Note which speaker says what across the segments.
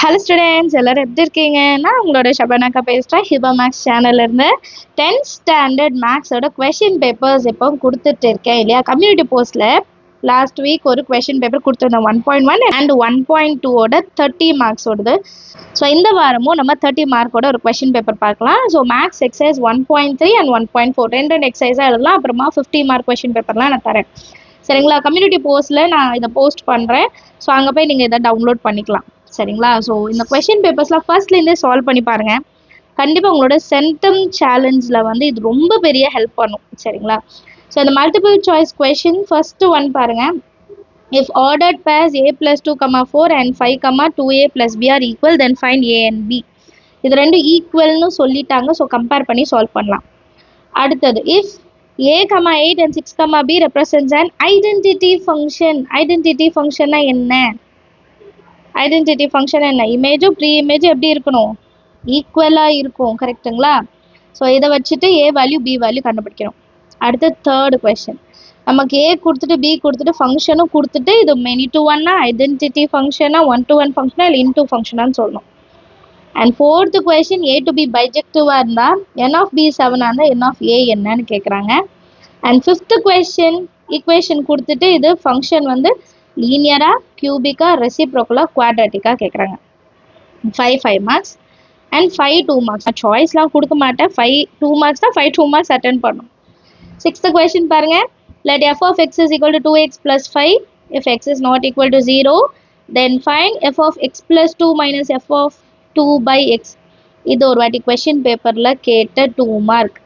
Speaker 1: Hello students, எல்லாரும் எப்படி இருக்கீங்க? நான் உங்களோட ஷபானாக்கா பேசுகிறேன். ஹிபா மேக்ஸ் சேனல்லேருந்து 10th ஸ்டாண்டர்ட் மேக்ஸோட கொஷின் பேப்பர்ஸ் இப்போ கொடுத்துட்டு இருக்கேன் இல்லையா? கம்யூனிட்டி போஸ்ட்டில் லாஸ்ட் வீக் ஒரு கொஷின் பேப்பர் கொடுத்துருந்தோம் 1.1 அண்ட் 1.2ஓட 30 மார்க்ஸோடது. ஸோ இந்த வாரமும் நம்ம 30 மார்க்கோட ஒரு கொஷின் பேப்பர் பார்க்கலாம். ஸோ மேக்ஸ் எக்ஸசைஸ் 1.3 அண்ட் 1.4 ரெண்டு எக்ஸசைஸாக எழுதலாம். அப்புறமா 50 மார்க் கொஷின் பேப்பர்லாம் நான் தரேன். சரிங்களா? கம்யூனிட்டி போஸ்ட்டில் நான் இதை போஸ்ட் பண்ணுறேன். ஸோ அங்கே போய் நீங்கள் இதை டவுன்லோட் பண்ணிக்கலாம். சரிங்களா? ஸோ இந்த கொஷின் பேப்பர்ஸ்லாம் ஃபர்ஸ்ட்லேருந்தே சால்வ் பண்ணி பாருங்கள். கண்டிப்பாக உங்களோட சென்டம் சேலஞ்சில் வந்து இது ரொம்ப பெரிய ஹெல்ப் பண்ணும். சரிங்களா? ஸோ இந்த multiple choice question first one பாருங்கள். If ordered pairs a + 2, 4 and 5, 2a + b are equal, then find a and b. இது ரெண்டும் ஈக்குவல்னு சொல்லிட்டாங்க. ஸோ கம்பேர் பண்ணி சால்வ் பண்ணலாம். அடுத்தது if a, 8 and 6, b represents an identity function. Identity ஃபங்க்ஷன்னா என்ன? Identity function என்ன? இமேஜும் ப்ரீ இமேஜும் எப்படி இருக்கணும்? ஈக்குவலாக இருக்கும். கரெக்டுங்களா? ஸோ இதை வச்சுட்டு ஏ வேல்யூ பி வேல்யூ கண்டுபிடிக்கணும். அடுத்து தேர்டு கொஸ்டின், நமக்கு ஏ கொடுத்துட்டு பி கொடுத்துட்டு ஃபங்க்ஷனும் கொடுத்துட்டு இது மெனி டு ஒன்னா ஐடென்டிட்டி ஃபங்க்ஷனா, 1-to-1 ஃபங்க்ஷனா இல்லை இன்டூ ஃபங்க்ஷனான்னு சொல்லணும். And fourth question A to B பைஜெக்டிவாக இருந்தால் என் ஆஃப் பி 7ஆக இருந்தால் என் ஆஃப் ஏ என்னன்னு கேட்குறாங்க. அண்ட் ஃபிஃப்த்து கொஸ்டின் ஈக்குவேஷன் கொடுத்துட்டு இது ஃபங்க்ஷன் வந்து லீனியரா, கியூபிக்கா, ரெசிப்ரோக்கலாக, குவாட்ராட்டிக்காக கேட்குறாங்க. 5 மார்க்ஸ் அண்ட் 5 2 மார்க்ஸ். நான் சாய்ஸ்லாம் கொடுக்க மாட்டேன். 5 2 மார்க்ஸ் தான் 5 2 மார்க்ஸ் அட்டென்ட் பண்ணணும். சிக்ஸ்த்து கொஸ்டின் பாருங்கள். let f of x is equal to 2x plus 5 if x is not equal to 0, then find f of x plus 2 minus f of 2 by x. இது ஒரு வாட்டி question பேப்பரில் கேட்ட 2 mark.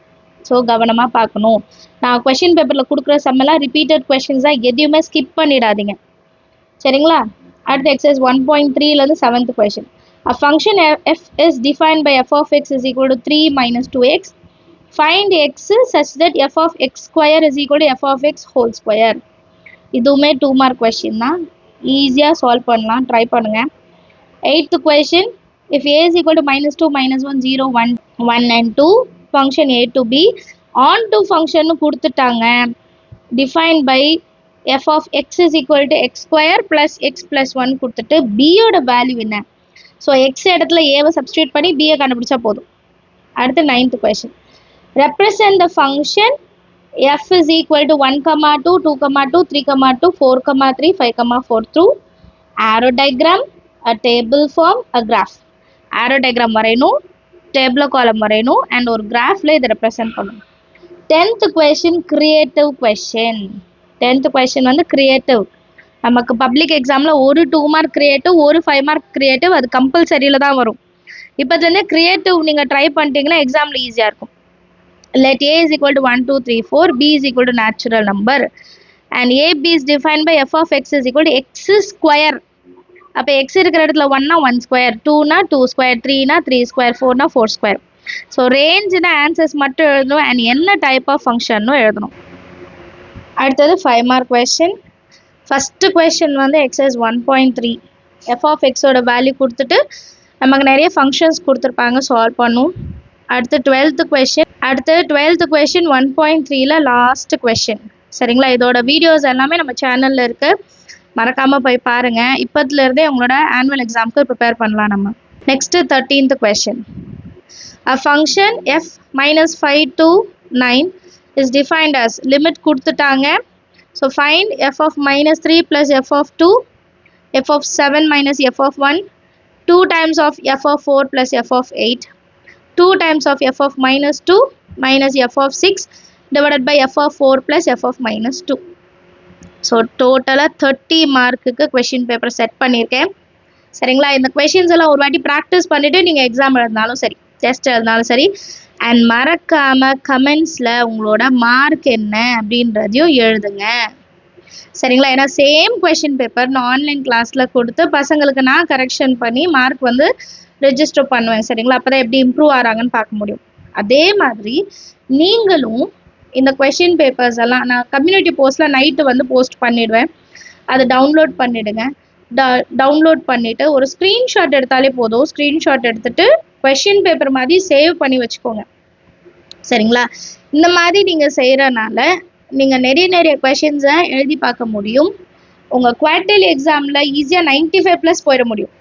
Speaker 1: So கவனமாக பார்க்கணும். நான் question பேப்பரில் கொடுக்குற சம்மெல்லாம் ரிப்பீட்டட் கொஷின்ஸாக எதையுமே ஸ்கிப் பண்ணிடாதீங்க. சரிங்களா? அடுத்த எக்ஸசைஸ் 1.3லேருந்து 7th question. A function f is defined by f of x is equal to 3 minus 2x. Find x such that f of x square is equal to f of x whole square. இதுவுமே 2 mark question தான். ஈஸியாக solve பண்ணலாம். Try பண்ணுங்கள். 8th question, if a is equal to -2, -1, 0, 1 and 2 function a to b on to function கொடுத்துட்டாங்க. defined by f of x is equal to x square plus x plus 1 கொடுத்துட்டு b-யோட value என்ன? So x இடத்துல a-வை substitute பண்ணி b-யை கண்டுபிடிச்சா போதும். அடுத்து 9th question, represent the function f is equal to 1, 2, 2, 2, 3, 2, 4, 3, 5, 4 through arrow diagram, a table form, a graph. arrow diagram வரையணும், table காலம் வரையணும் அண்ட் ஒரு கிராஃபில் இதை ரெப்ரசன்ட் பண்ணணும். 10th question creative question. 10th question வந்து கிரியேட்டிவ். நமக்கு பப்ளிக் எக்ஸாமில் ஒரு 2 மார்க் கிரியேட்டிவ், ஒரு 5 மார்க் கிரியேட்டிவ், அது கம்பல்சரியில் தான் வரும். இப்போதுலேருந்து கிரியேட்டிவ் நீங்கள் ட்ரை பண்ணிட்டீங்கன்னா எக்ஸாமில் ஈஸியாக இருக்கும். let a is equal to 1, 2, 3, 4, b is equal to natural number and ab is defined by f of x is equal to x square. அப்போ x இருக்கிற இடத்துல 1னா 1 ஸ்கொயர், 2னா 2 ஸ்கொயர், 3னா 3 ஸ்கொயர், 4னா 4 ஸ்கொயர். ஸோ ரேஞ்சுனா ஆன்சர்ஸ் மட்டும் எழுதணும் அண்ட் என்ன டைப் ஆஃப் ஃபங்க்ஷன்னு எழுதணும். அடுத்தது 5 மார்க் கொஸ்டின். ஃபஸ்ட்டு கொஸ்டின் வந்து எக்ஸசைஸ் 1.3. எஃப் ஆஃப் எக்ஸோட வேல்யூ கொடுத்துட்டு நமக்கு நிறைய ஃபங்க்ஷன்ஸ் கொடுத்துருப்பாங்க, சால்வ் பண்ணும். அடுத்து 12th கொஸ்டின் 1.3ல லாஸ்ட் கொஸ்டின். சரிங்களா? இதோட வீடியோஸ் எல்லாமே நம்ம சேனலில் இருக்குது, மறக்காமல் போய் பாருங்கள். இப்போதுலேருந்தே உங்களோட ஆனுவல் எக்ஸாமுக்கு ப்ரிப்பேர் பண்ணலாம் நம்ம. Next 13th question. A function f minus 5 to 9 is defined as limit கொடுத்துட்டாங்க. So find f of -3 plus f of 2, f of 7 minus f of 1, 2 times of f of 4 plus f of 8, 2 times of f of -2 minus f of 6 divided by f of 4 plus f of -2. So டோட்டலாக 30 மார்க்குக்கு question paper set பண்ணியிருக்கேன். சரிங்களா? இந்த questions எல்லாம் ஒரு வாட்டி practice பண்ணிவிட்டு நீங்கள் எக்ஸாம் எழுதினாலும் சரி, டெஸ்ட் எழுதினாலும் சரி, அண்ட் மறக்காமல் கமெண்ட்ஸில் உங்களோட மார்க் என்ன அப்படின்றதையும் எழுதுங்க. சரிங்களா? ஏன்னா சேம் கொஷின் பேப்பர் நான் ஆன்லைன் கிளாஸில் கொடுத்து பசங்களுக்கு நான் கரெக்ஷன் பண்ணி மார்க் வந்து ரெஜிஸ்டர் பண்ணுவேன். சரிங்களா? அப்போ தான் எப்படி இம்ப்ரூவ் ஆகிறாங்கன்னு பார்க்க முடியும். அதே மாதிரி நீங்களும் இந்த கொஷின் பேப்பர்ஸ் எல்லாம் நான் கம்யூனிட்டி போஸ்ட்டில் நைட்டு வந்து போஸ்ட் பண்ணிவிடுவேன். அதை டவுன்லோட் பண்ணிவிடுங்க. டவுன்லோட் பண்ணிவிட்டு ஒரு ஸ்க்ரீன்ஷாட் எடுத்தாலே போதும். ஸ்க்ரீன்ஷாட் எடுத்துகிட்டு கொஷின் பேப்பர் மாதிரி சேவ் பண்ணி வச்சுக்கோங்க. சரிங்களா? இந்த மாதிரி நீங்கள் செய்கிறனால நீங்கள் நிறைய கொஷின்ஸை எழுதி பார்க்க முடியும். உங்கள் குவார்ட்டர்லி எக்ஸாமில் ஈஸியாக 95+ போயிட முடியும்.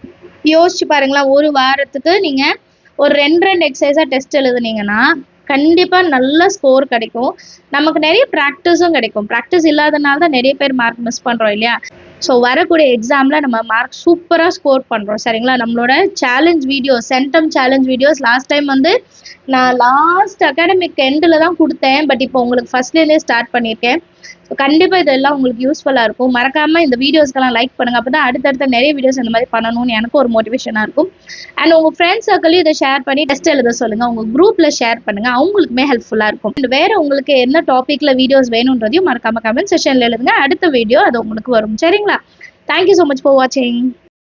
Speaker 1: யோசிச்சு பாருங்களேன், ஒரு வாரத்துக்கு நீங்கள் ஒரு 2 எக்ஸசைஸாக டெஸ்ட் எழுதுனீங்கன்னா கண்டிப்பாக நல்ல ஸ்கோர் கிடைக்கும். நமக்கு நிறைய ப்ராக்டிஸும் கிடைக்கும். ப்ராக்டிஸ் இல்லாதனால தான் நிறைய பேர் மார்க் மிஸ் பண்ணுறோம் இல்லையா? ஸோ வரக்கூடிய எக்ஸாமில் நம்ம மார்க் சூப்பராக ஸ்கோர் பண்ணுறோம் சரிங்களா? நம்மளோட challenge videos, centum challenge videos last time வந்து நான் லாஸ்ட் அகாடமிக் எண்டில் தான் கொடுத்தேன். பட் இப்போ உங்களுக்கு ஃபர்ஸ்ட்லேருந்தே ஸ்டார்ட் பண்ணியிருக்கேன். ஸோ கண்டிப்பாக இதெல்லாம் உங்களுக்கு யூஸ்ஃபுல்லாக இருக்கும். மறக்காமல் இந்த வீடியோஸ்க்கெல்லாம் லைக் பண்ணுங்கள். அப்போ தான் அடுத்தடுத்த நிறைய வீடியோஸ் இந்த மாதிரி பண்ணணும்னு எனக்கு ஒரு மோட்டிவேஷனாக இருக்கும். அண்ட் உங்கள் ஃப்ரெண்ட்ஸ் சர்க்கிளையும் இதை ஷேர் பண்ணி டெஸ்ட் எழுத சொல்லுங்கள். உங்கள் குரூப்பில் ஷேர் பண்ணுங்கள், அவங்களுக்குமே ஹெல்ப்ஃபுல்லாக இருக்கும். அண்ட் வேறு உங்களுக்கு என்ன டாப்பிக்கில் வீடியோஸ் வேணுன்றதையும் மறக்காமல் கமெண்ட் செஷனில் எழுதுங்க. அடுத்த வீடியோ அது உங்களுக்கு வரும் சரிங்களா? தேங்க்யூ ஸோ மச் ஃபார் வாட்சிங்.